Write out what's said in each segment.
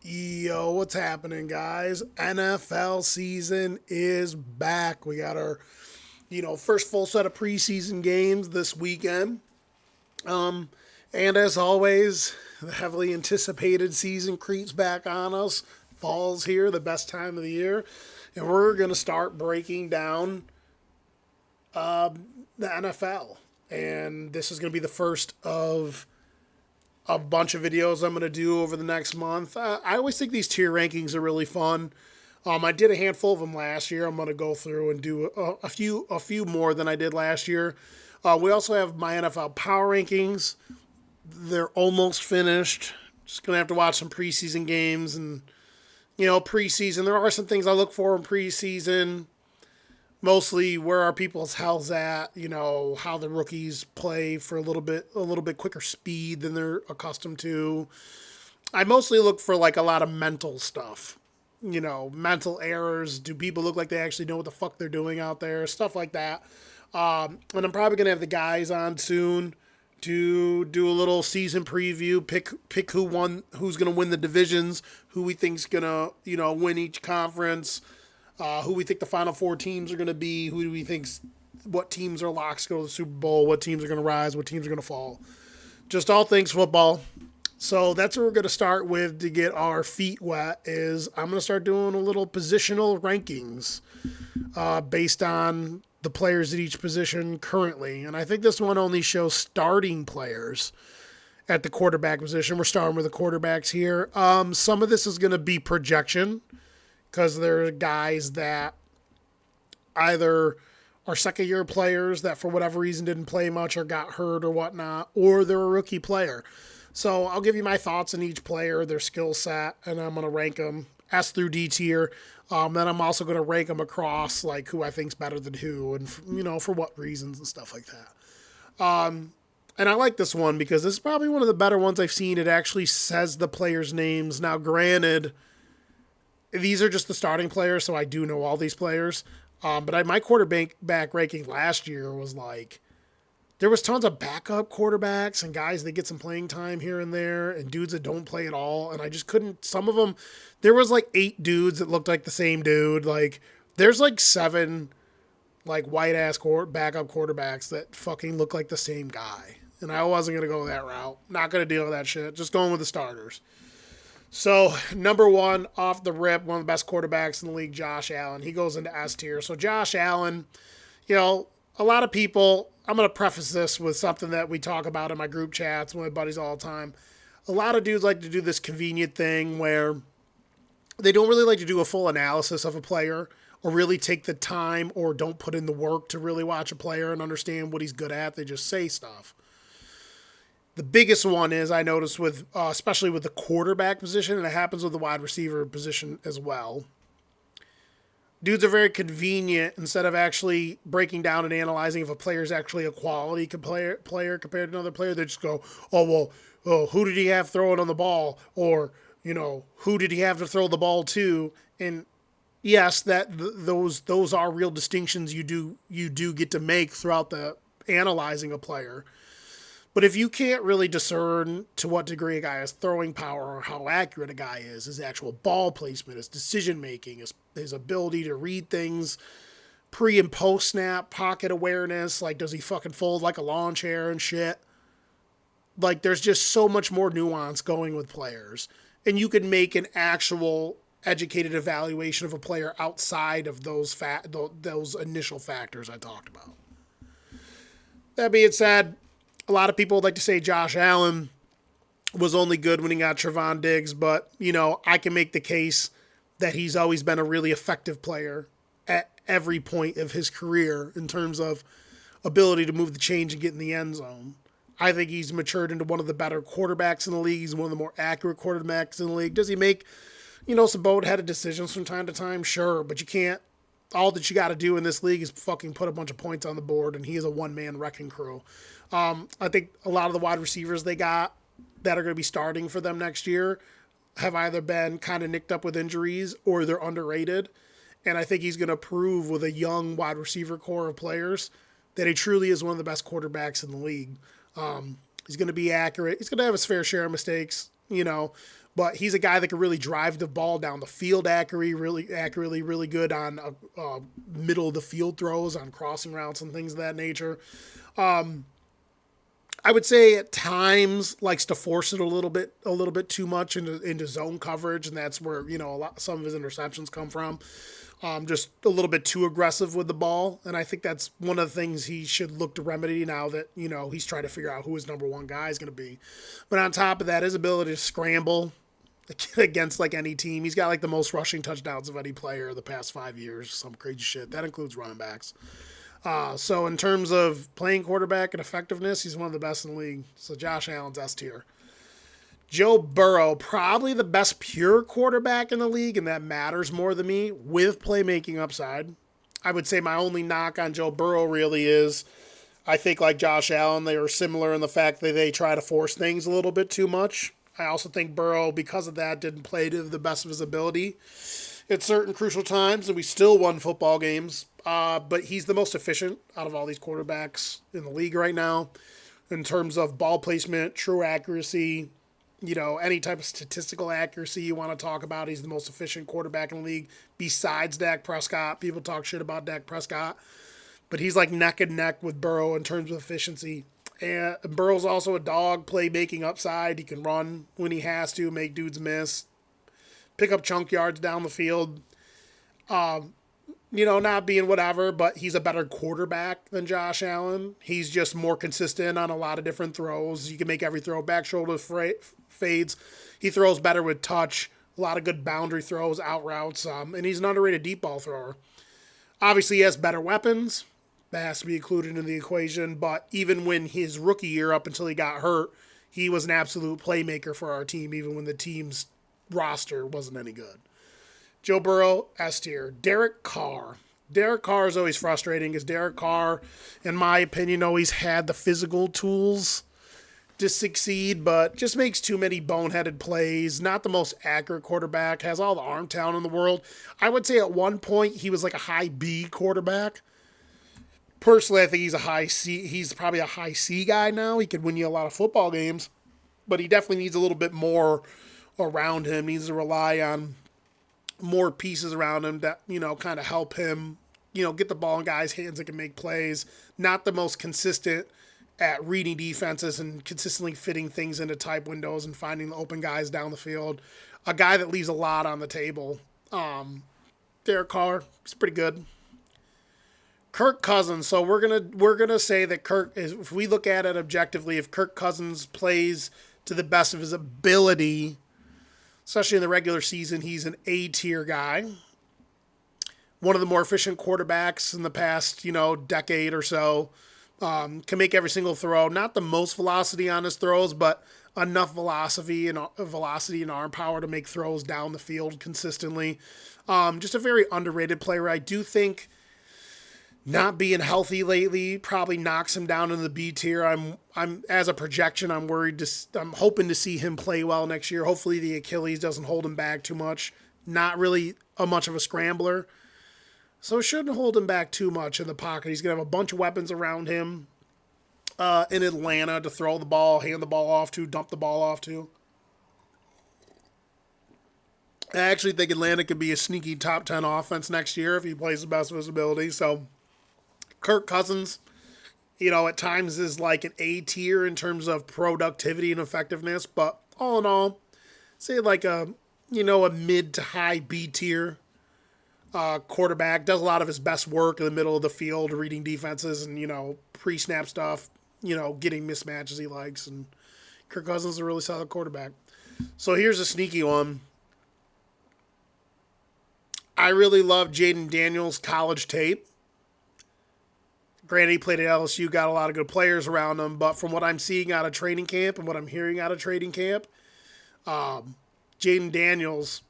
Yo, what's happening, guys? NFL season is back. We got our, first full set of preseason games this weekend. Um, and as always, the heavily anticipated season creeps back on us. Fall's here, the best time of the year. And we're going to start breaking down the NFL. And this is going to be the first of a bunch of videos I'm going to do over the next month. I always think these tier rankings are really fun. I did a handful of them last year. I'm going to go through and do a few more than I did last year. We also have my NFL power rankings. They're almost finished. Just going to have to watch some preseason games and preseason. There are some things I look for in preseason. Mostly where are people's health at, how the rookies play for a little bit quicker speed than they're accustomed to. I mostly look for like a lot of mental stuff. Mental errors. Do people look like they actually know what the fuck they're doing out there? Stuff like that. And I'm probably gonna have the guys on soon to do a little season preview. Pick who's gonna win the divisions, who we think's gonna win each conference, who we think the final four teams are gonna be, who do we think's what teams are locks to go to the Super Bowl, what teams are gonna rise, what teams are gonna fall. Just all things football. So that's what we're going to start with to get our feet wet. Is I'm going to start doing a little positional rankings based on the players at each position currently, and I think this one only shows starting players at the quarterback position. We're starting with the quarterbacks here. Some of this is going to be projection because there are guys that either are second year players that for whatever reason didn't play much or got hurt or whatnot, or they're a rookie player. So I'll give you my thoughts on each player, their skill set, and I'm going to rank them S through D tier. Then I'm also going to rank them across like who I think's better than who, and for what reasons and stuff like that. And I like this one because this is probably one of the better ones I've seen. It actually says the players' names. Now, granted, these are just the starting players, so I do know all these players. But my quarterback ranking last year was like there was tons of backup quarterbacks and guys that get some playing time here and there and dudes that don't play at all. And I just couldn't, some of them, there was like 8 dudes that looked like the same dude. Like there's like 7 like white ass backup quarterbacks that fucking look like the same guy. And I wasn't going to go that route. Not going to deal with that shit. Just going with the starters. So, number one, off the rip, one of the best quarterbacks in the league, Josh Allen. He goes into S tier. So, Josh Allen, a lot of people, I'm going to preface this with something that we talk about in my group chats with my buddies all the time. A lot of dudes like to do this convenient thing where they don't really like to do a full analysis of a player or really take the time or don't put in the work to really watch a player and understand what he's good at. They just say stuff. The biggest one is I noticed with, especially with the quarterback position, and it happens with the wide receiver position as well. Dudes are very convenient instead of actually breaking down and analyzing if a player is actually a quality player compared to another player. They just go, who did he have throwing on the ball? Or, who did he have to throw the ball to? And yes, those are real distinctions you do get to make throughout the analyzing a player. But if you can't really discern to what degree a guy has throwing power or how accurate a guy is, his actual ball placement, his decision making, his ability to read things pre and post snap, pocket awareness, like does he fucking fold like a lawn chair and shit? Like there's just so much more nuance going with players. And you can make an actual educated evaluation of a player outside of those initial factors I talked about. That being said, a lot of people would like to say Josh Allen was only good when he got Trevon Diggs, but, I can make the case that he's always been a really effective player at every point of his career in terms of ability to move the chains and get in the end zone. I think he's matured into one of the better quarterbacks in the league. He's one of the more accurate quarterbacks in the league. Does he make, some boneheaded decisions from time to time? Sure, but you can't. All that you got to do in this league is fucking put a bunch of points on the board, and he is a one-man wrecking crew. I think a lot of the wide receivers they got that are going to be starting for them next year have either been kind of nicked up with injuries or they're underrated. And I think he's going to prove with a young wide receiver core of players that he truly is one of the best quarterbacks in the league. He's going to be accurate. He's going to have his fair share of mistakes, but he's a guy that can really drive the ball down the field accurately, really good on middle of the field throws, on crossing routes and things of that nature. I would say at times likes to force it a little bit too much into zone coverage, and that's where some of his interceptions come from. Just a little bit too aggressive with the ball, and I think that's one of the things he should look to remedy now that he's trying to figure out who his number one guy is going to be. But on top of that, his ability to scramble against like any team, he's got like the most rushing touchdowns of any player the past 5 years, some crazy shit. That includes running backs. So in terms of playing quarterback and effectiveness, he's one of the best in the league. So Josh Allen's S tier. Joe Burrow, probably the best pure quarterback in the league, and that matters more than me, with playmaking upside. I would say my only knock on Joe Burrow really is, I think like Josh Allen, they are similar in the fact that they try to force things a little bit too much. I also think Burrow, because of that, didn't play to the best of his ability at certain crucial times, and we still won football games. But he's the most efficient out of all these quarterbacks in the league right now in terms of ball placement, true accuracy, any type of statistical accuracy you want to talk about. He's the most efficient quarterback in the league besides Dak Prescott. People talk shit about Dak Prescott, but he's like neck and neck with Burrow in terms of efficiency. And Burrow's also a dog, playmaking upside. He can run when he has to, make dudes miss, pick up chunk yards down the field. Not being whatever, but he's a better quarterback than Josh Allen. He's just more consistent on a lot of different throws. You can make every throw. Back shoulder fades. He throws better with touch. A lot of good boundary throws, out routes, and he's an underrated deep ball thrower. Obviously, he has better weapons. That has to be included in the equation, but even when his rookie year, up until he got hurt, he was an absolute playmaker for our team, even when the team's roster wasn't any good. Joe Burrow, S tier. Derek Carr. Derek Carr is always frustrating because Derek Carr, in my opinion, always had the physical tools to succeed, but just makes too many boneheaded plays. Not the most accurate quarterback. Has all the arm talent in the world. I would say at one point he was like a high B quarterback. Personally, I think he's a high C. He's probably a high C guy now. He could win you a lot of football games, but he definitely needs a little bit more around him. He needs to rely on more pieces around him that, kind of help him, get the ball in guys' hands that can make plays. Not the most consistent at reading defenses and consistently fitting things into tight windows and finding the open guys down the field. A guy that leaves a lot on the table. Derek Carr, he's pretty good. Kirk Cousins. So we're gonna say that if we look at it objectively, if Kirk Cousins plays to the best of his ability, especially in the regular season, he's an A-tier guy. One of the more efficient quarterbacks in the past, decade or so. Can make every single throw. Not the most velocity on his throws, but enough velocity and arm power to make throws down the field consistently. Just a very underrated player. I do think not being healthy lately probably knocks him down in the B tier. I'm as a projection, I'm hoping to see him play well next year. Hopefully the Achilles doesn't hold him back too much. Not really much of a scrambler, so it shouldn't hold him back too much in the pocket. He's gonna have a bunch of weapons around him in Atlanta to throw the ball, hand the ball off to, dump the ball off to. I actually think Atlanta could be a sneaky top 10 offense next year if he plays the best of his ability. So Kirk Cousins, at times is like an A tier in terms of productivity and effectiveness, but all in all, say like a mid to high B tier quarterback. Does a lot of his best work in the middle of the field, reading defenses and, pre-snap stuff, getting mismatches he likes. And Kirk Cousins is a really solid quarterback. So here's a sneaky one. I really love Jaden Daniels' college tape. Granted, he played at LSU, got a lot of good players around him, but from what I'm seeing out of training camp and what I'm hearing out of training camp, Jaden Daniels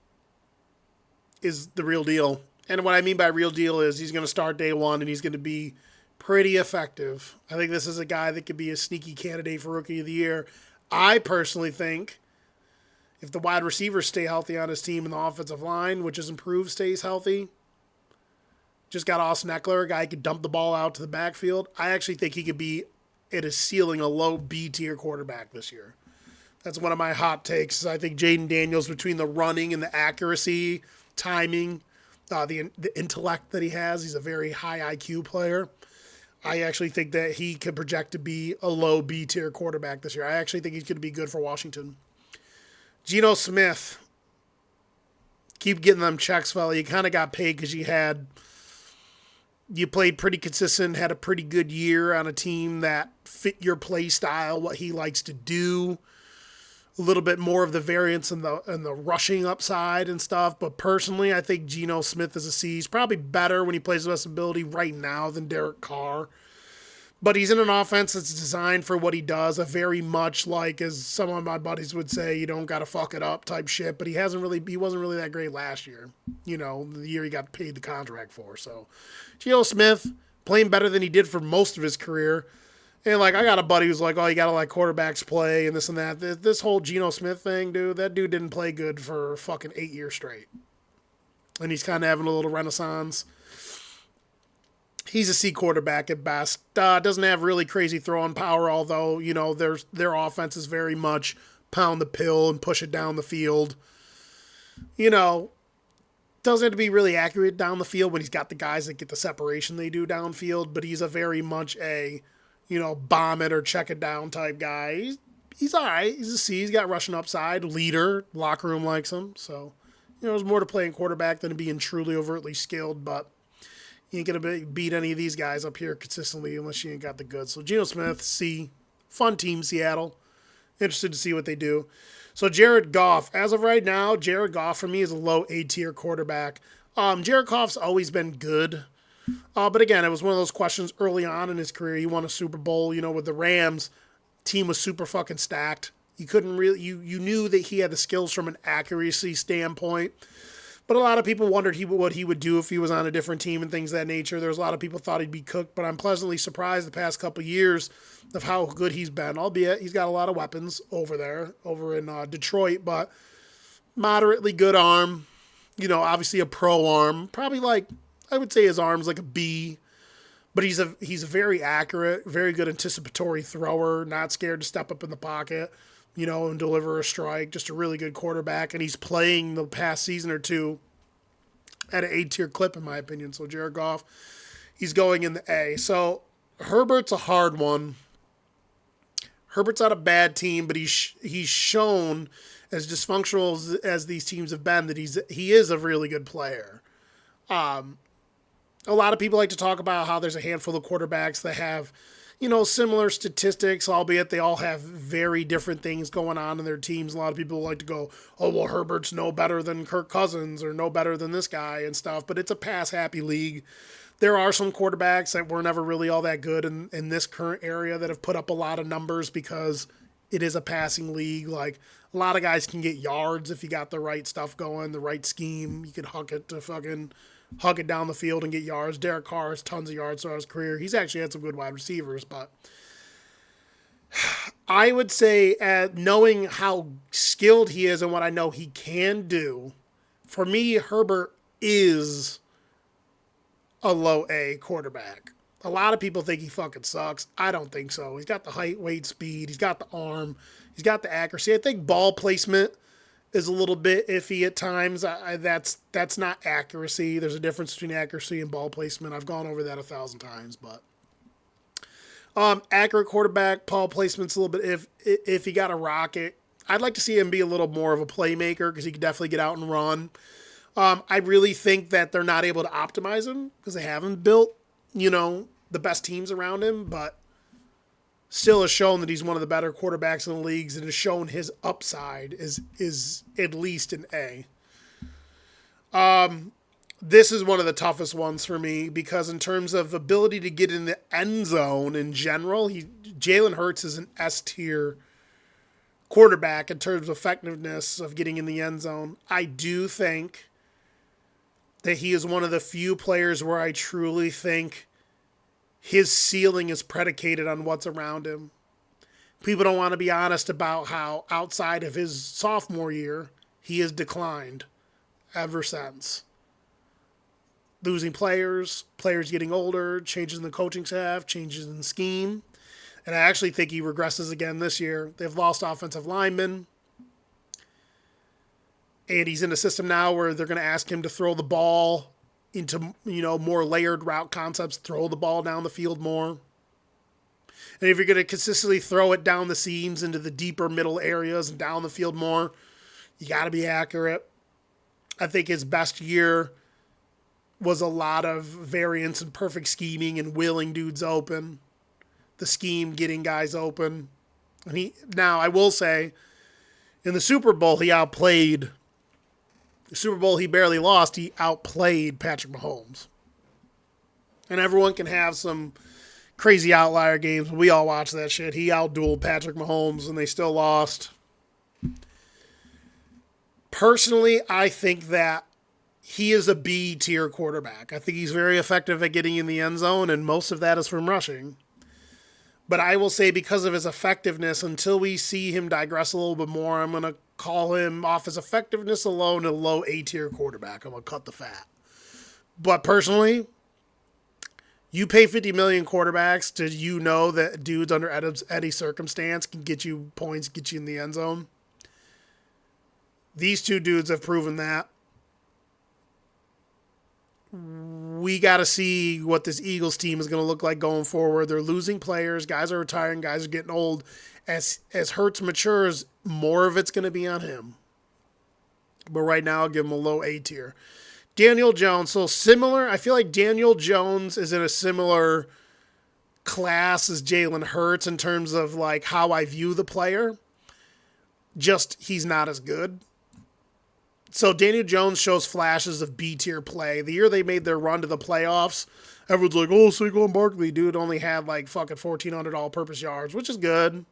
is the real deal. And what I mean by real deal is he's going to start day one and he's going to be pretty effective. I think this is a guy that could be a sneaky candidate for Rookie of the Year. I personally think if the wide receivers stay healthy on his team and the offensive line, which is improved, stays healthy, just got Austin Eckler, a guy who could dump the ball out to the backfield. I actually think he could be at his ceiling a low B-tier quarterback this year. That's one of my hot takes. I think Jaden Daniels, between the running and the accuracy, timing, the intellect that he has, he's a very high IQ player. I actually think that he could project to be a low B tier quarterback this year. I actually think he's going to be good for Washington. Geno Smith, keep getting them checks, fella. You kind of got paid because you played pretty consistent, had a pretty good year on a team that fit your play style, what he likes to do. A little bit more of the variance in the rushing upside and stuff. But personally, I think Geno Smith is a C. He's probably better when he plays the best ability right now than Derek Carr. But he's in an offense that's designed for what he does, a very much like, as some of my buddies would say, you don't got to fuck it up type shit. But he wasn't really that great last year. You know, the year he got paid the contract for. So Geno Smith playing better than he did for most of his career. And, like, I got a buddy who's like, oh, you got to let quarterbacks play and this and that. This whole Geno Smith thing, dude, that dude didn't play good for fucking 8 years straight. And he's kind of having a little renaissance. He's a C quarterback at best. Doesn't have really crazy throwing power, although, you know, their offense is very much pound the pill and push it down the field. You know, doesn't have to be really accurate down the field when he's got the guys that get the separation they do downfield, but he's a very much a, you know, bomb it or check it down type guy. He's all right. He's a C. He's got rushing upside. Leader. Locker room likes him. So, you know, there's more to playing quarterback than being truly overtly skilled, but you ain't going to beat any of these guys up here consistently unless you ain't got the goods. So, Geno Smith, C. Fun team, Seattle. Interested to see what they do. So, Jared Goff. As of right now, Jared Goff for me is a low A-tier quarterback. Jared Goff's always been good. But again, it was one of those questions early on in his career. He won a Super Bowl, you know, with the Rams. Team was super fucking stacked. You couldn't really, you knew that he had the skills from an accuracy standpoint. But a lot of people wondered what he would do if he was on a different team and things of that nature. There's a lot of people thought he'd be cooked, but I'm pleasantly surprised the past couple of years of how good he's been. Albeit he's got a lot of weapons over in Detroit, but moderately good arm. You know, obviously a pro arm. Probably like, I would say his arm's like a B, but he's a very accurate, very good anticipatory thrower, not scared to step up in the pocket, you know, and deliver a strike. Just a really good quarterback, and he's playing the past season or two at an A-tier clip, in my opinion. So Jared Goff, he's going in the A. So Herbert's a hard one. Herbert's not a bad team, but he's shown, as dysfunctional as these teams have been, that he is a really good player. A lot of people like to talk about how there's a handful of quarterbacks that have, you know, similar statistics, albeit they all have very different things going on in their teams. A lot of people like to go, oh, well, Herbert's no better than Kirk Cousins or no better than this guy and stuff. But it's a pass-happy league. There are some quarterbacks that were never really all that good in this current area that have put up a lot of numbers because it is a passing league. Like, a lot of guys can get yards if you got the right stuff going, the right scheme. You can hug it down the field and get yards. Derek Carr has tons of yards throughout his career. He's actually had some good wide receivers, but I would say, knowing how skilled he is and what I know he can do, for me, Herbert is a low A quarterback. A lot of people think he fucking sucks. I don't think so. He's got the height, weight, speed. He's got the arm. He's got the accuracy. I think ball placement is a little bit iffy at times. That's not accuracy. There's a difference between accuracy and ball placement. I've gone over that 1,000 times, but accurate quarterback, ball placement's a little bit if he got a rocket. I'd like to see him be a little more of a playmaker because he could definitely get out and run. I really think that they're not able to optimize him because they haven't built, you know, the best teams around him, but still has shown that he's one of the better quarterbacks in the leagues and has shown his upside is at least an A. This is one of the toughest ones for me because in terms of ability to get in the end zone in general, Jalen Hurts is an S tier quarterback in terms of effectiveness of getting in the end zone. I do think that he is one of the few players where I truly think his ceiling is predicated on what's around him. People don't want to be honest about how outside of his sophomore year, he has declined ever since. Losing players getting older, changes in the coaching staff, changes in scheme. And I actually think he regresses again this year. They've lost offensive linemen. And he's in a system now where they're going to ask him to throw the ball into, more layered route concepts, throw the ball down the field more. And if you're going to consistently throw it down the seams into the deeper middle areas and down the field more, you got to be accurate. I think his best year was a lot of variance and perfect scheming and wheeling dudes open. The scheme getting guys open. And now I will say, in the Super Bowl, he outplayed. The Super Bowl he barely lost, he outplayed Patrick Mahomes. And everyone can have some crazy outlier games. We all watch that shit. He outdueled Patrick Mahomes, and they still lost. Personally, I think that he is a B-tier quarterback. I think he's very effective at getting in the end zone, and most of that is from rushing. But I will say because of his effectiveness, until we see him digress a little bit more, I'm going to call him off his effectiveness alone a low A-tier quarterback. I'm going to cut the fat. But personally, you pay $50 million quarterbacks to know that dudes under any circumstance can get you points, get you in the end zone. These two dudes have proven that. We got to see what this Eagles team is going to look like going forward. They're losing players. Guys are retiring. Guys are getting old. As Hurts matures, more of it's going to be on him. But right now, I'll give him a low A tier. Daniel Jones, so similar. I feel like Daniel Jones is in a similar class as Jalen Hurts in terms of like how I view the player. Just he's not as good. So Daniel Jones shows flashes of B-tier play. The year they made their run to the playoffs, everyone's like, oh, Saquon Barkley, dude, only had like fucking 1,400 all-purpose yards, which is good.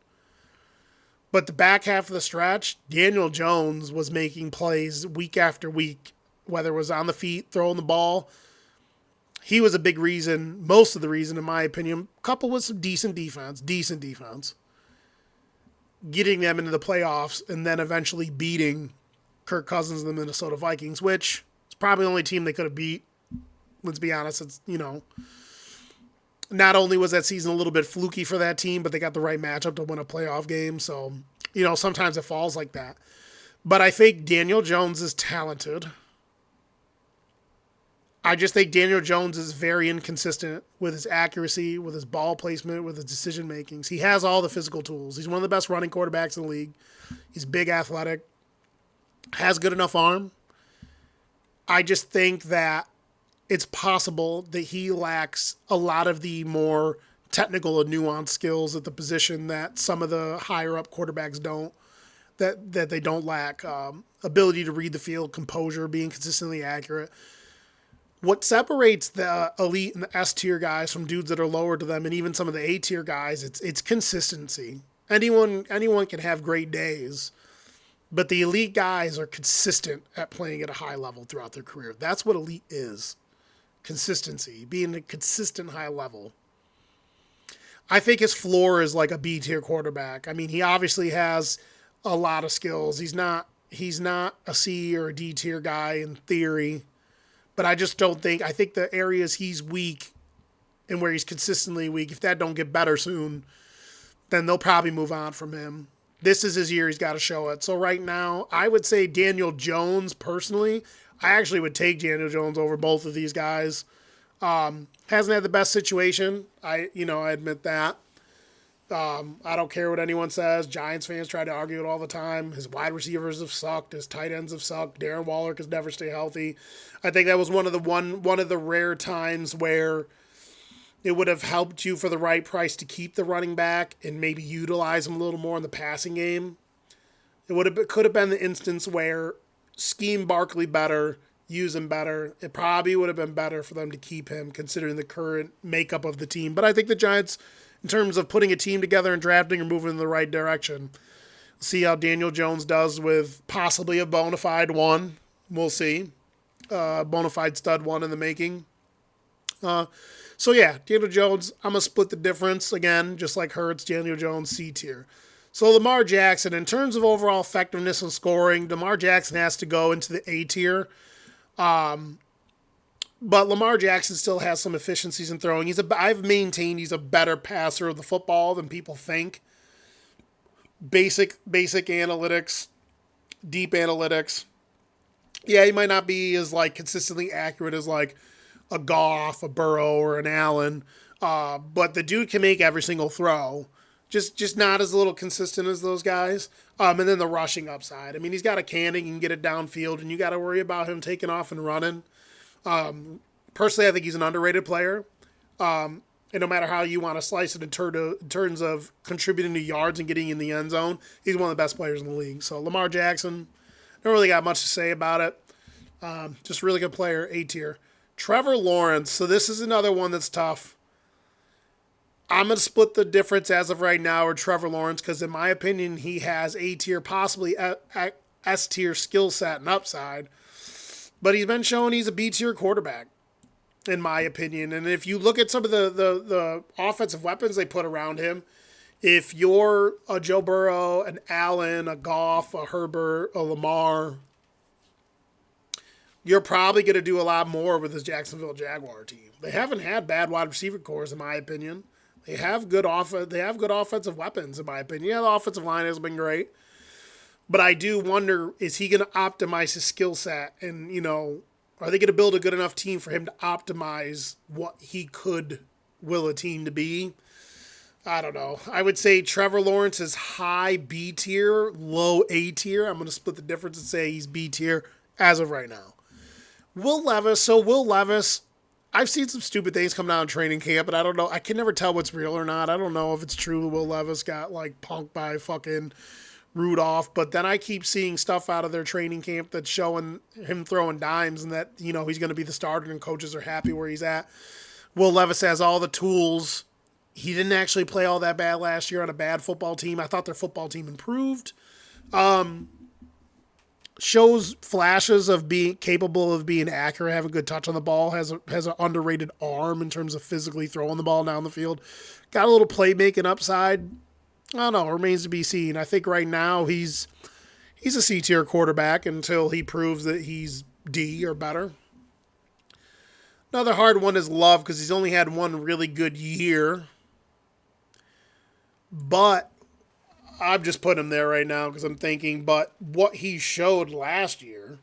But the back half of the stretch, Daniel Jones was making plays week after week, whether it was on the feet, throwing the ball. He was a big reason, most of the reason, in my opinion, coupled with some decent defense, getting them into the playoffs and then eventually beating Kirk Cousins and the Minnesota Vikings, which is probably the only team they could have beat. Let's be honest. It's, not only was that season a little bit fluky for that team, but they got the right matchup to win a playoff game. So, sometimes it falls like that. But I think Daniel Jones is talented. I just think Daniel Jones is very inconsistent with his accuracy, with his ball placement, with his decision makings. He has all the physical tools. He's one of the best running quarterbacks in the league. He's big, athletic, has good enough arm. I just think that it's possible that he lacks a lot of the more technical and nuanced skills at the position that some of the higher up quarterbacks don't, that they don't lack. Ability to read the field, composure, being consistently accurate. What separates the elite and the S-tier guys from dudes that are lower to them and even some of the A-tier guys, it's consistency. Anyone can have great days, but the elite guys are consistent at playing at a high level throughout their career. That's what elite is. Consistency, being a consistent high level. I think his floor is like a B-tier quarterback. I mean, he obviously has a lot of skills. He's not a C or a D-tier guy in theory, but I just don't think, I think the areas he's weak and where he's consistently weak, if that don't get better soon, then they'll probably move on from him. This is his year. He's got to show it. So right now, I would say Daniel Jones, personally, I actually would take Daniel Jones over both of these guys. Hasn't had the best situation. I admit that. I don't care what anyone says. Giants fans try to argue it all the time. His wide receivers have sucked. His tight ends have sucked. Darren Waller can never stay healthy. I think that was one of the rare times where it would have helped you for the right price to keep the running back and maybe utilize him a little more in the passing game. Could have been the instance where scheme Barkley better, use him better. It probably would have been better for them to keep him considering the current makeup of the team. But I think the Giants, in terms of putting a team together and drafting, are moving in the right direction. See how Daniel Jones does with possibly a bona fide one. We'll see. Bona fide stud one in the making. So yeah, Daniel Jones, I'm going to split the difference again, just like Hurts, Daniel Jones, C tier. So Lamar Jackson, in terms of overall effectiveness and scoring, Lamar Jackson has to go into the A tier. But Lamar Jackson still has some efficiencies in throwing. I've maintained he's a better passer of the football than people think. Basic analytics, deep analytics. Yeah, he might not be as like consistently accurate as like a Goff, a Burrow, or an Allen, but the dude can make every single throw. Just not as little consistent as those guys. And then the rushing upside. I mean, he's got a cannon, he can get it downfield, and you got to worry about him taking off and running. Personally, I think he's an underrated player. And no matter how you want to slice it in terms of contributing to yards and getting in the end zone, he's one of the best players in the league. So Lamar Jackson, don't really got much to say about it. Just a really good player, A tier. Trevor Lawrence. So this is another one that's tough. I'm going to split the difference as of right now with Trevor Lawrence because in my opinion, he has A tier, possibly S tier skill set and upside. But he's been shown he's a B tier quarterback, in my opinion. And if you look at some of the offensive weapons they put around him, if you're a Joe Burrow, an Allen, a Goff, a Herbert, a Lamar, you're probably going to do a lot more with this Jacksonville Jaguar team. They haven't had bad wide receiver cores, in my opinion. They have good offensive weapons, in my opinion. Yeah, the offensive line has been great. But I do wonder, is he going to optimize his skill set? And, are they going to build a good enough team for him to optimize what he could will a team to be? I don't know. I would say Trevor Lawrence is high B tier, low A tier. I'm going to split the difference and say he's B tier as of right now. Will Levis. So Will Levis, I've seen some stupid things come down in training camp, and I don't know. I can never tell what's real or not. I don't know if it's true Will Levis got like punked by fucking Rudolph, but then I keep seeing stuff out of their training camp that's showing him throwing dimes and that, he's going to be the starter and coaches are happy where he's at. Will Levis has all the tools. He didn't actually play all that bad last year on a bad football team. I thought their football team improved. Shows flashes of being capable of being accurate, having a good touch on the ball, has an underrated arm in terms of physically throwing the ball down the field. Got a little playmaking upside. I don't know. Remains to be seen. I think right now he's a C-tier quarterback until he proves that he's D or better. Another hard one is Love because he's only had one really good year. But I'm just putting him there right now because I'm thinking, but what he showed last year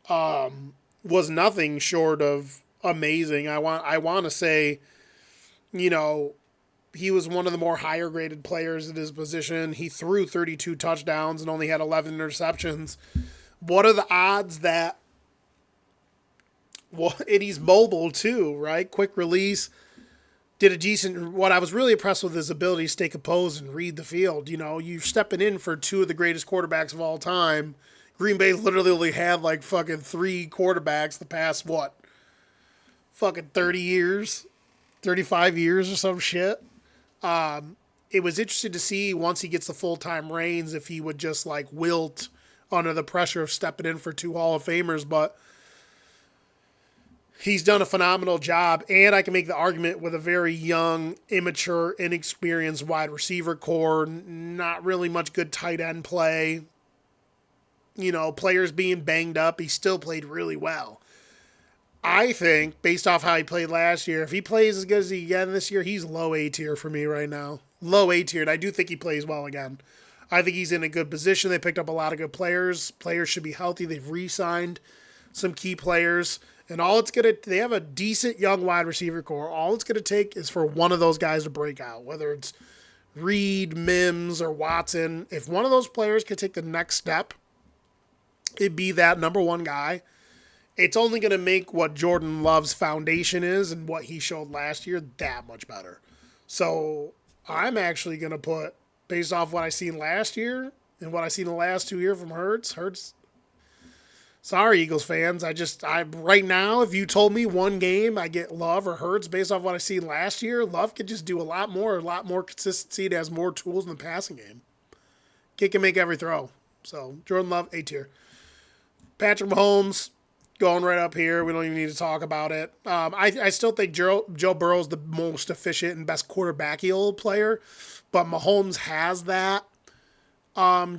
was nothing short of amazing. I want to say, he was one of the more higher graded players at his position. He threw 32 touchdowns and only had 11 interceptions. What are the odds that, and he's mobile too, right? Quick release. Did a decent, what I was really impressed with his ability to stay composed and read the field. You're stepping in for two of the greatest quarterbacks of all time. Green Bay literally only had like fucking 3 quarterbacks the past, fucking 30 years, 35 years or some shit. It was interesting to see once he gets the full-time reins if he would just like wilt under the pressure of stepping in for 2 Hall of Famers, but he's done a phenomenal job, and I can make the argument with a very young, immature, inexperienced wide receiver core, not really much good tight end play. Players being banged up, he still played really well. I think, based off how he played last year, if he plays as good as he again this year, he's low A tier for me right now. Low A tier, and I do think he plays well again. I think he's in a good position. They picked up a lot of good players. Players should be healthy. They've re-signed some key players. And they have a decent young wide receiver core. All it's going to take is for one of those guys to break out, whether it's Reed, Mims, or Watson. If one of those players could take the next step, it'd be that number one guy. It's only going to make what Jordan Love's foundation is and what he showed last year that much better. So I'm actually going to put, based off what I seen last year and what I seen the last 2 years from Hurts. Sorry, Eagles fans. I right now, if you told me one game I get Love or Hurts based off what I seen last year, Love could just do a lot more consistency. It has more tools in the passing game. Kid can make every throw. So Jordan Love, A tier. Patrick Mahomes, going right up here. We don't even need to talk about it. I still think Joe Burrow's the most efficient and best quarterbacky old player, but Mahomes has that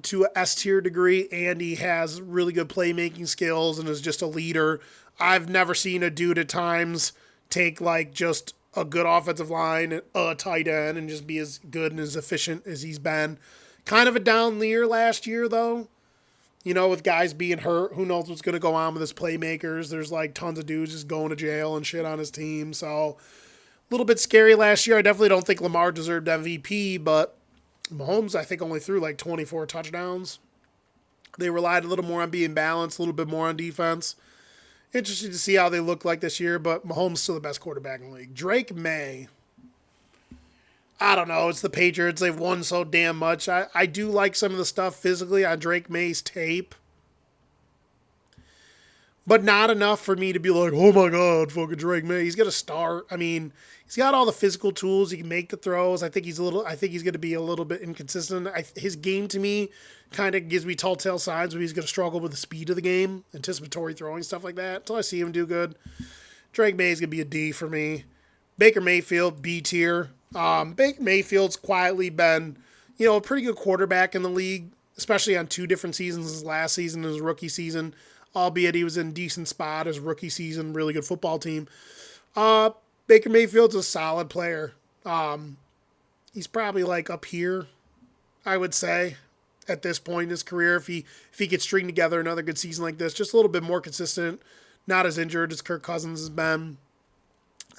to a S tier degree, and he has really good playmaking skills and is just a leader. I've never seen a dude at times take like just a good offensive line, a tight end, and just be as good and as efficient as he's been. Kind of a down year last year, though. You know, with guys being hurt, who knows what's going to go on with his playmakers. There's like tons of dudes just going to jail and shit on his team. So a little bit scary last year. I definitely don't think Lamar deserved MVP, but Mahomes, I think, only threw like 24 touchdowns. They relied a little more on being balanced, a little bit more on defense. Interested to see how they look like this year, but Mahomes still the best quarterback in the league. Drake May. I don't know. It's the Patriots. They've won so damn much. I do like some of the stuff physically on Drake May's tape, but not enough for me to be like, oh my God, fucking Drake May. He's got to start. I mean, he's got all the physical tools. He can make the throws. I think he's going to be a little bit inconsistent. His game to me kind of gives me telltale signs where he's going to struggle with the speed of the game, anticipatory throwing, stuff like that. Until I see him do good. Drake May is going to be a D for me. Baker Mayfield, B tier. Baker Mayfield's quietly been, a pretty good quarterback in the league, especially on two different seasons, his last season and his rookie season, albeit he was in a decent spot his rookie season, really good football team. Baker Mayfield's a solid player. He's probably like up here, I would say, at this point in his career. If he could string together another good season like this, just a little bit more consistent, not as injured as Kirk Cousins has been.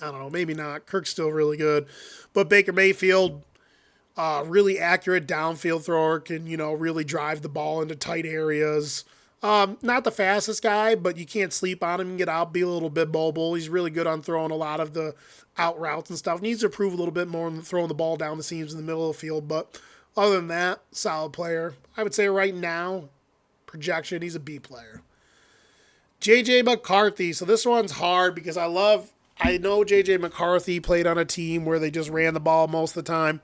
I don't know, maybe not. Kirk's still really good. But Baker Mayfield, really accurate downfield thrower, can, really drive the ball into tight areas. Not the fastest guy, but you can't sleep on him and get out, be a little bit mobile. He's really good on throwing a lot of the out routes and stuff. Needs to improve a little bit more in throwing the ball down the seams in the middle of the field. But other than that, solid player. I would say right now, projection, he's a B player. J.J. McCarthy. So this one's hard because I know J.J. McCarthy played on a team where they just ran the ball most of the time.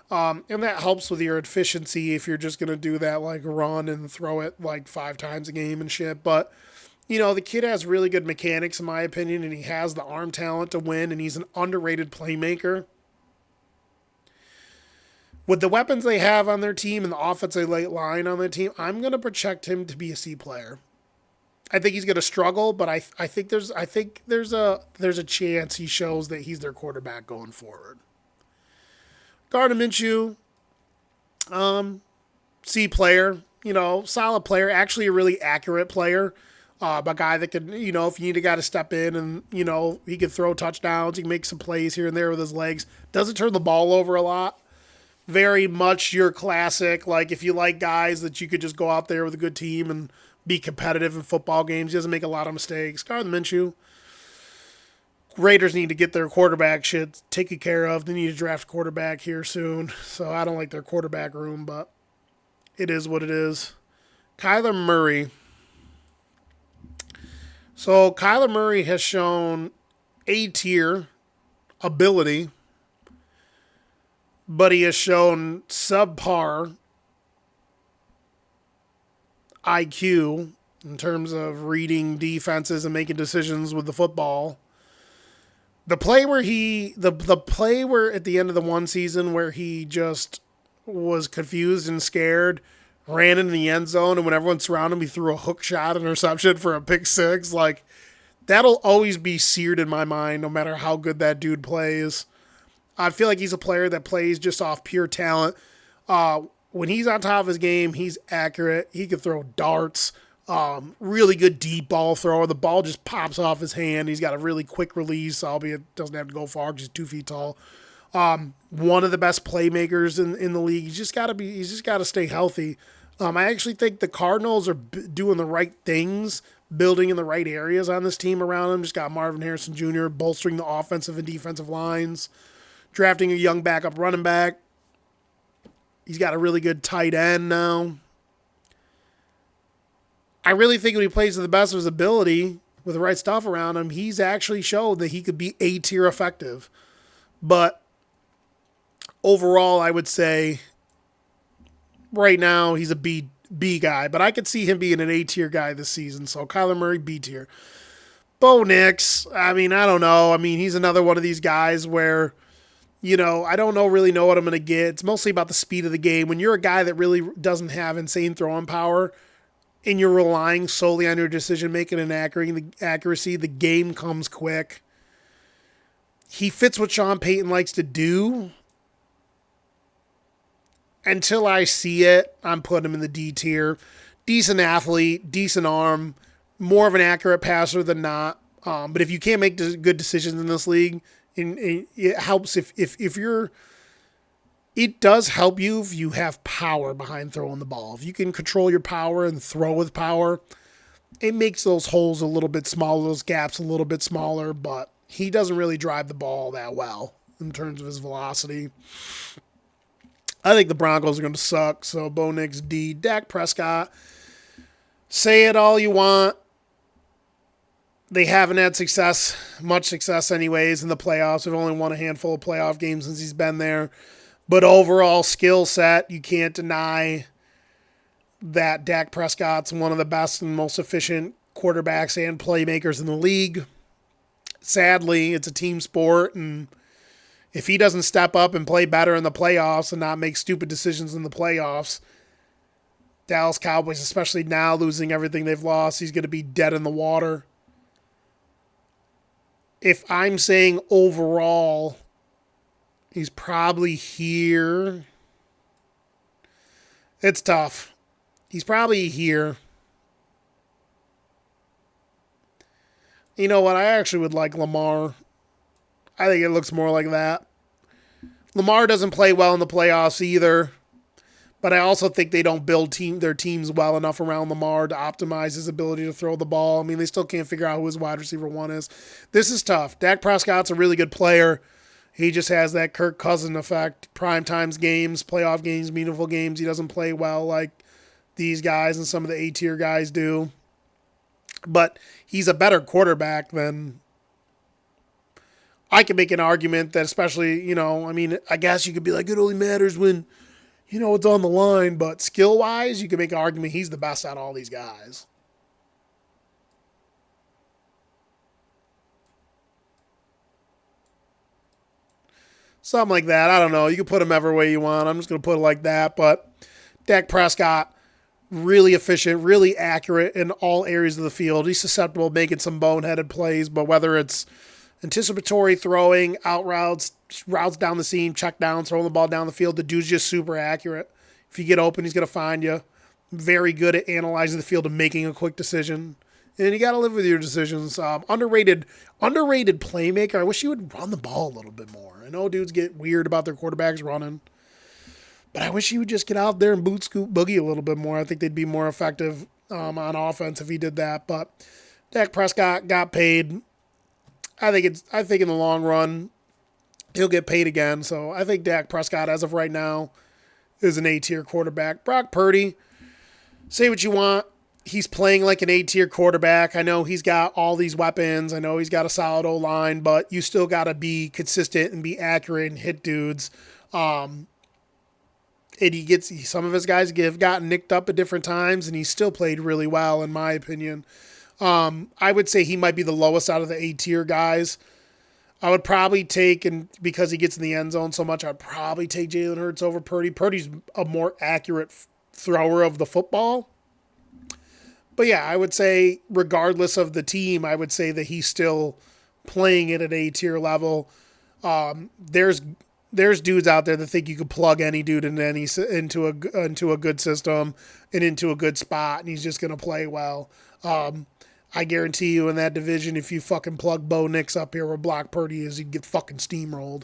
And that helps with your efficiency if you're just going to do that, like run and throw it like 5 times a game and shit. But, the kid has really good mechanics, in my opinion, and he has the arm talent to win, and he's an underrated playmaker. With the weapons they have on their team and the offensive line on their team, I'm going to project him to be a C player. I think he's going to struggle, but I think there's a chance he shows that he's their quarterback going forward. Gardner Minshew, C player, solid player, actually a really accurate player, a guy that could, if you need a guy to step in and, he could throw touchdowns, he can make some plays here and there with his legs, doesn't turn the ball over a lot. Very much your classic, like if you like guys that you could just go out there with a good team and be competitive in football games. He doesn't make a lot of mistakes. Gardner Minshew. Raiders need to get their quarterback shit taken care of. They need to draft a quarterback here soon. So I don't like their quarterback room, but it is what it is. Kyler Murray. So Kyler Murray has shown A-tier ability, but he has shown subpar IQ in terms of reading defenses and making decisions with the football. The play where at the end of the one season where he just was confused and scared, ran into the end zone, and when everyone surrounded him, he threw a hook shot interception for a pick six. Like, that'll always be seared in my mind no matter how good that dude plays. I feel like he's a player that plays just off pure talent. When he's on top of his game, he's accurate. He can throw darts. Really good deep ball thrower. The ball just pops off his hand. He's got a really quick release, albeit doesn't have to go far because he's 2 feet tall. One of the best playmakers in the league. He's just got to stay healthy. I actually think the Cardinals are doing the right things, building in the right areas on this team around him. Just got Marvin Harrison Jr. bolstering the offensive and defensive lines, drafting a young backup running back. He's got a really good tight end now. I really think when he plays to the best of his ability with the right stuff around him, he's actually showed that he could be A-tier effective. But overall, I would say right now he's a B guy. But I could see him being an A-tier guy this season. So Kyler Murray, B tier. Bo Nix, I don't know. He's another one of these guys where, I don't really know what I'm going to get. It's mostly about the speed of the game. When you're a guy that really doesn't have insane throwing power and you're relying solely on your decision making and accuracy, the game comes quick. He fits what Sean Payton likes to do. Until I see it, I'm putting him in the D tier. Decent athlete, decent arm, more of an accurate passer than not. But if you can't make good decisions in this league, it helps if you're. It does help you if you have power behind throwing the ball. If you can control your power and throw with power, it makes those holes a little bit smaller, those gaps a little bit smaller. But he doesn't really drive the ball that well in terms of his velocity. I think the Broncos are going to suck, so Bo Nix D. Dak Prescott, say it all you want. They haven't had much success anyways in the playoffs. They've only won a handful of playoff games since he's been there. But overall skill set, you can't deny that Dak Prescott's one of the best and most efficient quarterbacks and playmakers in the league. Sadly, it's a team sport, and if he doesn't step up and play better in the playoffs and not make stupid decisions in the playoffs, Dallas Cowboys, especially now losing everything they've lost, he's going to be dead in the water. If I'm saying overall, he's probably here. It's tough. He's probably here. You know what? I actually would like Lamar. I think it looks more like that. Lamar doesn't play well in the playoffs either, but I also think they don't build their teams well enough around Lamar to optimize his ability to throw the ball. I mean, they still can't figure out who his wide receiver one is. This is tough. Dak Prescott's a really good player. He just has that Kirk Cousins effect. Prime times games, playoff games, meaningful games. He doesn't play well like these guys and some of the A-tier guys do. But he's a better quarterback than... I can make an argument that especially, I guess you could be like, it only matters when, it's on the line. But skill-wise, you can make an argument he's the best out of all these guys. Something like that. I don't know. You can put him every way you want. I'm just going to put it like that. But Dak Prescott, really efficient, really accurate in all areas of the field. He's susceptible to making some boneheaded plays, but whether it's anticipatory throwing, out routes down the seam, check down, throwing the ball down the field, the dude's just super accurate. If you get open, he's going to find you. Very good at analyzing the field and making a quick decision. And you got to live with your decisions. Underrated playmaker. I wish he would run the ball a little bit more. I know dudes get weird about their quarterbacks running, but I wish he would just get out there and boot scoop boogie a little bit more. I think they'd be more effective on offense if he did that. But Dak Prescott got paid. I think in the long run, he'll get paid again. So I think Dak Prescott, as of right now, is an A-tier quarterback. Brock Purdy, say what you want. He's playing like an A-tier quarterback. I know he's got all these weapons. I know he's got a solid O-line, but you still got to be consistent and be accurate and hit dudes. And some of his guys have gotten nicked up at different times, and he's still played really well, in my opinion. I would say he might be the lowest out of the A-tier guys. I would probably take, and because he gets in the end zone so much, I'd probably take Jalen Hurts over Purdy. Purdy's a more accurate thrower of the football. But yeah, I would say regardless of the team, I would say that he's still playing at an A-tier level. There's dudes out there that think you could plug any dude into a good system and into a good spot, and he's just going to play well. I guarantee you in that division, if you fucking plug Bo Nix up here where Brock Purdy is, he'd get fucking steamrolled.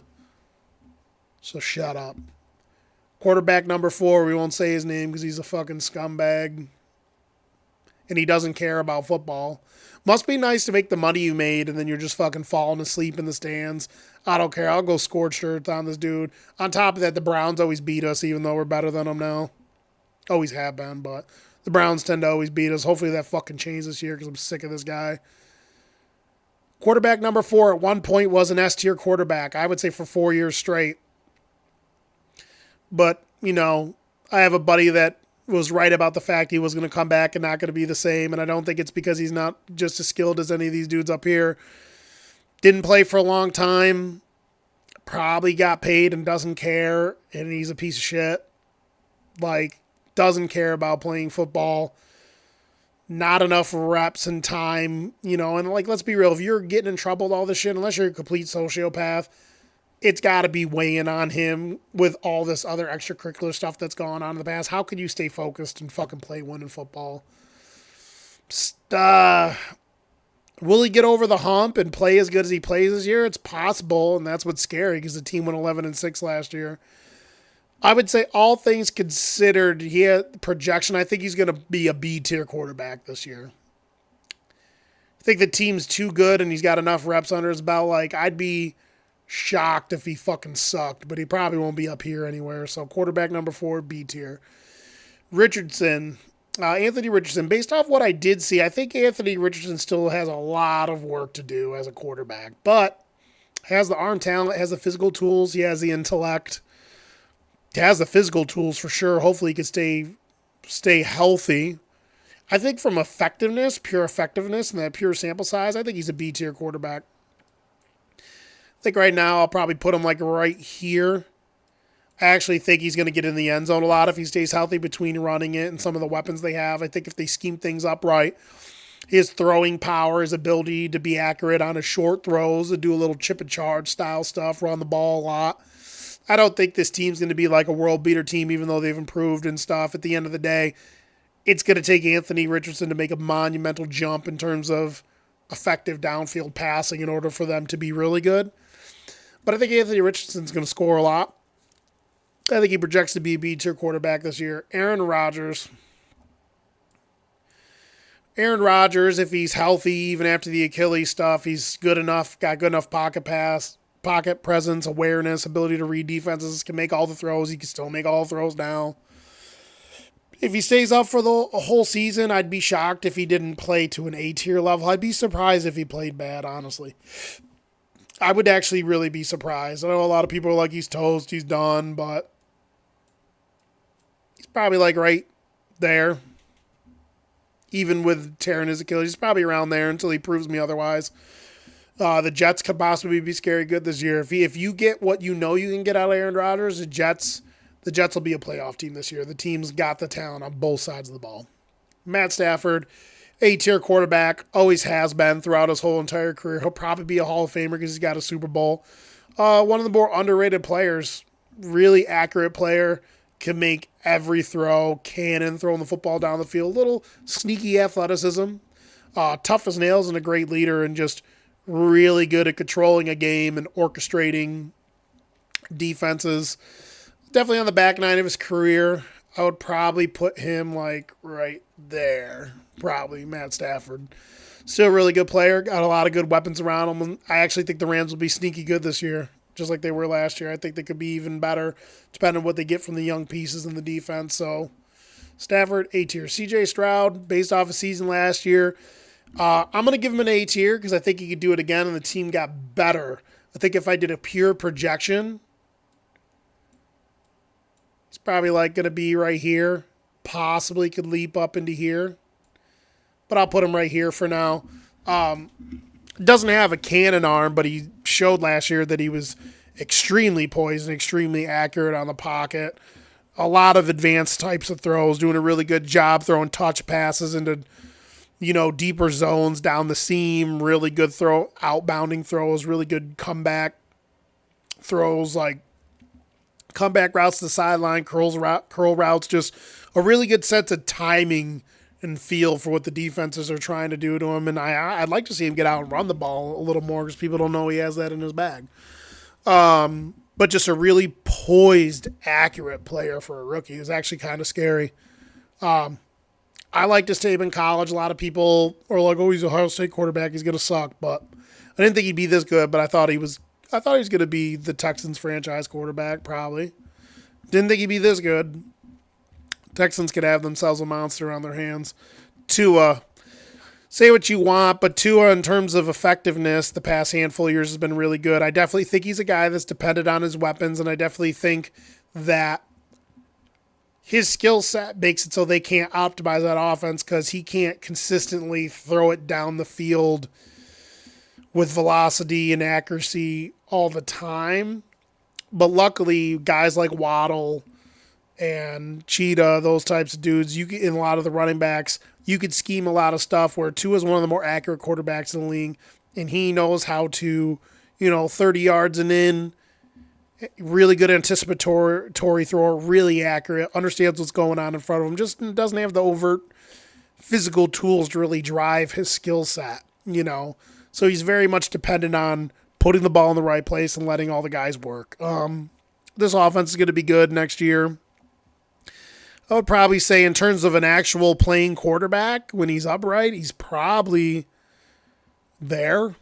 So shut up. Quarterback number 4, we won't say his name because he's a fucking scumbag. And he doesn't care about football. Must be nice to make the money you made and then you're just fucking falling asleep in the stands. I don't care. I'll go scorched earth on this dude. On top of that, the Browns always beat us even though we're better than them now. Always have been, but the Browns tend to always beat us. Hopefully that fucking changes this year because I'm sick of this guy. Quarterback number 4 at one point was an S-tier quarterback. I would say for 4 years straight. But, I have a buddy that was right about the fact he was going to come back and not going to be the same. And I don't think it's because he's not just as skilled as any of these dudes up here. Didn't play for a long time. probably got paid and doesn't care, and he's a piece of shit. Like, doesn't care about playing football. Not enough reps and time, and like, let's be real, if you're getting in trouble with all this shit, unless you're a complete sociopath, it's got to be weighing on him with all this other extracurricular stuff that's gone on in the past. How could you stay focused and fucking play winning football? Will he get over the hump and play as good as he plays this year? It's possible, and that's what's scary because the team went 11-6 last year. I would say all things considered, he had projection. I think he's going to be a B-tier quarterback this year. I think the team's too good and he's got enough reps under his belt. Like, I'd be shocked if he fucking sucked, but he probably won't be up here anywhere. So quarterback number 4, B-tier. Richardson, Anthony Richardson. Based off what I did see, I think Anthony Richardson still has a lot of work to do as a quarterback, but has the arm talent, has the physical tools, he has the intellect. Has the physical tools for sure. Hopefully he can stay healthy. I think from pure effectiveness and that pure sample size, I think he's a B-tier quarterback. I think right now I'll probably put him like right here. I actually think he's going to get in the end zone a lot if he stays healthy between running it and some of the weapons they have. I think if they scheme things up right, his throwing power, his ability to be accurate on his short throws, to do a little chip and charge style stuff, run the ball a lot. I don't think this team's going to be like a world beater team, even though they've improved and stuff. At the end of the day, it's going to take Anthony Richardson to make a monumental jump in terms of effective downfield passing in order for them to be really good. But I think Anthony Richardson's going to score a lot. I think he projects to be a B-tier quarterback this year. Aaron Rodgers, if he's healthy, even after the Achilles stuff, he's good enough, got good enough pocket presence, awareness, ability to read defenses, can make all the throws. He can still make all the throws now. If he stays up for the whole season, I'd be shocked if he didn't play to an A-tier level. I'd be surprised if he played bad, honestly. I would actually really be surprised. I know a lot of people are like, he's toast, he's done, but he's probably like right there. Even with tearing his Achilles, he's probably around there until he proves me otherwise. The Jets could possibly be scary good this year. If you get what you know you can get out of Aaron Rodgers, the Jets will be a playoff team this year. The team's got the talent on both sides of the ball. Matt Stafford, A-tier quarterback, always has been throughout his whole entire career. He'll probably be a Hall of Famer because he's got a Super Bowl. One of the more underrated players, really accurate player, can make every throw, cannon, throwing the football down the field. Little sneaky athleticism, tough as nails and a great leader, and just really good at controlling a game and orchestrating defenses. Definitely on the back nine of his career. I would probably put him like right there. Probably Matt Stafford. Still a really good player. Got a lot of good weapons around him. And I actually think the Rams will be sneaky good this year, just like they were last year. I think they could be even better depending on what they get from the young pieces in the defense. So Stafford, A-tier. CJ Stroud, based off a season last year, I'm going to give him an A-tier because I think he could do it again and the team got better. I think if I did a pure projection, it's probably like going to be right here. Possibly could leap up into here. But I'll put him right here for now. Doesn't have a cannon arm, but he showed last year that he was extremely poised and extremely accurate on the pocket. A lot of advanced types of throws, doing a really good job throwing touch passes into deeper zones down the seam, really good outbounding throws, really good comeback throws, like comeback routes to the sideline, curl routes, just a really good sense of timing and feel for what the defenses are trying to do to him. And I'd like to see him get out and run the ball a little more because people don't know he has that in his bag. But just a really poised, accurate player for a rookie is actually kind of scary. I liked his tape in college. A lot of people are like, "Oh, he's an Ohio State quarterback. He's gonna suck." But I didn't think he'd be this good. But I thought he was gonna be the Texans franchise quarterback. Probably didn't think he'd be this good. Texans could have themselves a monster on their hands. Tua, say what you want, but Tua, in terms of effectiveness, the past handful of years has been really good. I definitely think he's a guy that's dependent on his weapons, and I definitely think that his skill set makes it so they can't optimize that offense because he can't consistently throw it down the field with velocity and accuracy all the time. But luckily, guys like Waddle and Cheetah, those types of dudes, in a lot of the running backs, you could scheme a lot of stuff where Tua is one of the more accurate quarterbacks in the league, and he knows how to, 30 yards and in, really good anticipatory thrower, really accurate, understands what's going on in front of him, just doesn't have the overt physical tools to really drive his skill set, So he's very much dependent on putting the ball in the right place and letting all the guys work. This offense is going to be good next year. I would probably say in terms of an actual playing quarterback, when he's upright, he's probably there.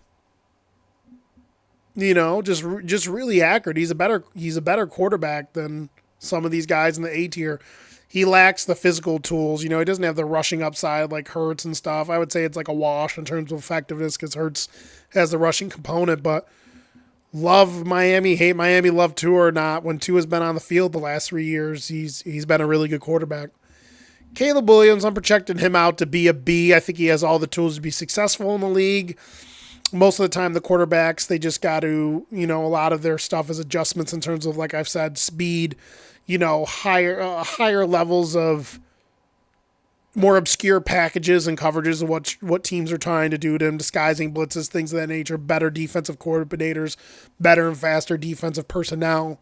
Just really accurate. He's a better quarterback than some of these guys in the A tier. He lacks the physical tools. He doesn't have the rushing upside like Hurts and stuff. I would say it's like a wash in terms of effectiveness because Hurts has the rushing component. But love Miami, hate Miami, love Tua or not, when Tua's been on the field the last 3 years, he's been a really good quarterback. Caleb Williams, I'm projecting him out to be a B. I think he has all the tools to be successful in the league. Most of the time, the quarterbacks, they just got to, a lot of their stuff is adjustments in terms of, like I've said, speed, higher levels of more obscure packages and coverages of what teams are trying to do to him, disguising blitzes, things of that nature, better defensive coordinators, better and faster defensive personnel.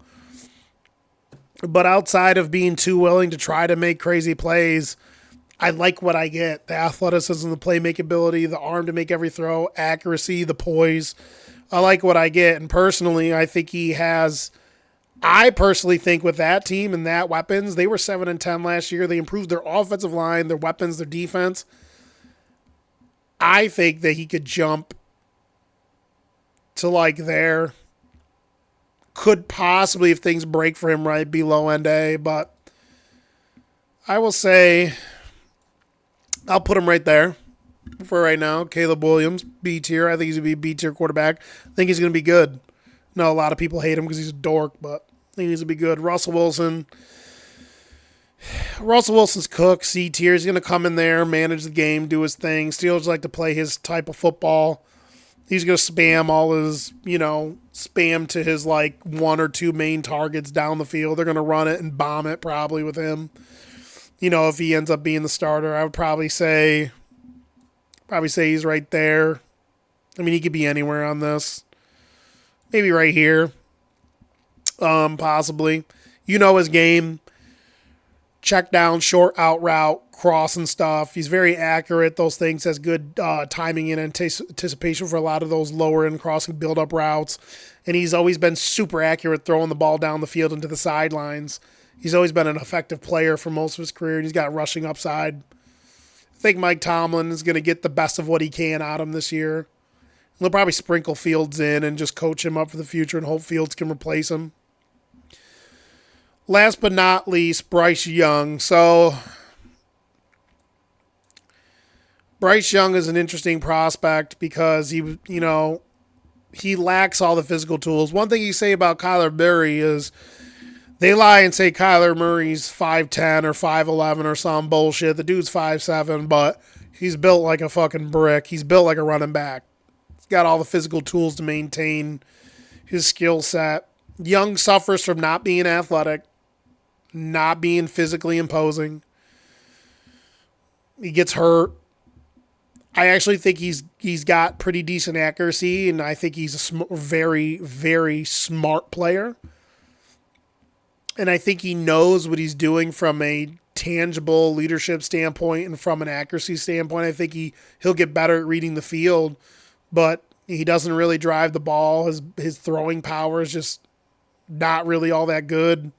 But outside of being too willing to try to make crazy plays, I like what I get. The athleticism, the playmaking ability, the arm to make every throw, accuracy, the poise. I like what I get. And personally, I personally think with that team and that weapons, they were 7-10 last year. They improved their offensive line, their weapons, their defense. I think that he could jump to like there. Could possibly, if things break for him right, be low end A. But I will say I'll put him right there for right now. Caleb Williams, B tier. I think he's going to be a B tier quarterback. I think he's going to be good. No, a lot of people hate him because he's a dork, but I think he's going to be good. Russell Wilson's cook, C tier. He's going to come in there, manage the game, do his thing. Steelers like to play his type of football. He's going to spam all his, spam to his like one or two main targets down the field. They're going to run it and bomb it probably with him. If he ends up being the starter, I would probably say he's right there. I mean, he could be anywhere on this. Maybe right here. Possibly. His game. Check down, short out route, cross and stuff. He's very accurate. Those things has good timing and anticipation for a lot of those lower end crossing build-up routes. And he's always been super accurate throwing the ball down the field into the sidelines. He's always been an effective player for most of his career, and he's got rushing upside. I think Mike Tomlin is going to get the best of what he can out of him this year. They'll probably sprinkle Fields in and just coach him up for the future and hope Fields can replace him. Last but not least, Bryce Young. So, Bryce Young is an interesting prospect because he lacks all the physical tools. One thing you say about Kyler Murray is they lie and say Kyler Murray's 5'10 or 5'11 or some bullshit. The dude's 5'7, but he's built like a fucking brick. He's built like a running back. He's got all the physical tools to maintain his skill set. Young suffers from not being athletic, not being physically imposing. He gets hurt. I actually think he's got pretty decent accuracy, and I think he's a very, very smart player. And I think he knows what he's doing from a tangible leadership standpoint and from an accuracy standpoint. I think he'll get better at reading the field, but he doesn't really drive the ball. His throwing power is just not really all that good.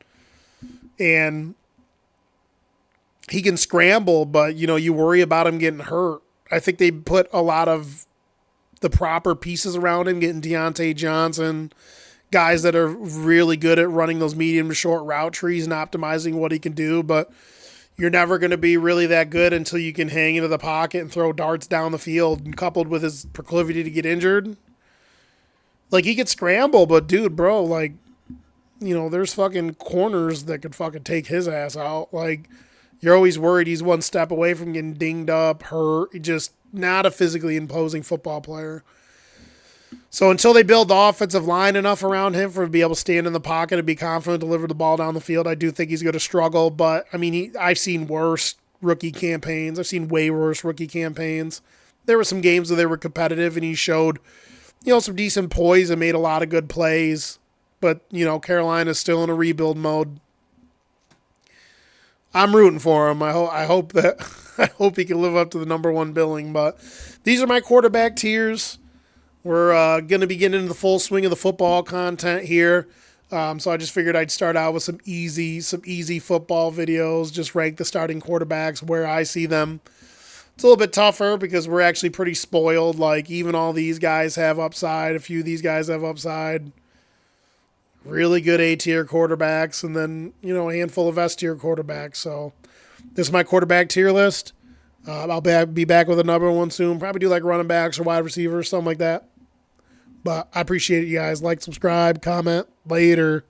And he can scramble, but, you worry about him getting hurt. I think they put a lot of the proper pieces around him, getting Deontay Johnson, guys that are really good at running those medium to short route trees and optimizing what he can do, but you're never going to be really that good until you can hang into the pocket and throw darts down the field, and coupled with his proclivity to get injured. Like, he could scramble, but dude, bro, like, there's fucking corners that could fucking take his ass out. Like, you're always worried he's one step away from getting dinged up, hurt, just not a physically imposing football player. So until they build the offensive line enough around him for him to be able to stand in the pocket and be confident, deliver the ball down the field, I do think he's going to struggle. But, I mean, I've seen worse rookie campaigns. I've seen way worse rookie campaigns. There were some games where they were competitive, and he showed, some decent poise and made a lot of good plays. But, Carolina's still in a rebuild mode. I'm rooting for him. I hope he can live up to the number one billing. But these are my quarterback tiers. We're going to be getting into the full swing of the football content here. So I just figured I'd start out with some easy football videos, just rank the starting quarterbacks where I see them. It's a little bit tougher because we're actually pretty spoiled. Like, even all these guys have upside. A few of these guys have upside. Really good A-tier quarterbacks, and then, a handful of S-tier quarterbacks. So this is my quarterback tier list. I'll be back with another one soon. Probably do like running backs or wide receivers, something like that. But I appreciate it, you guys. Like, subscribe, comment. Later.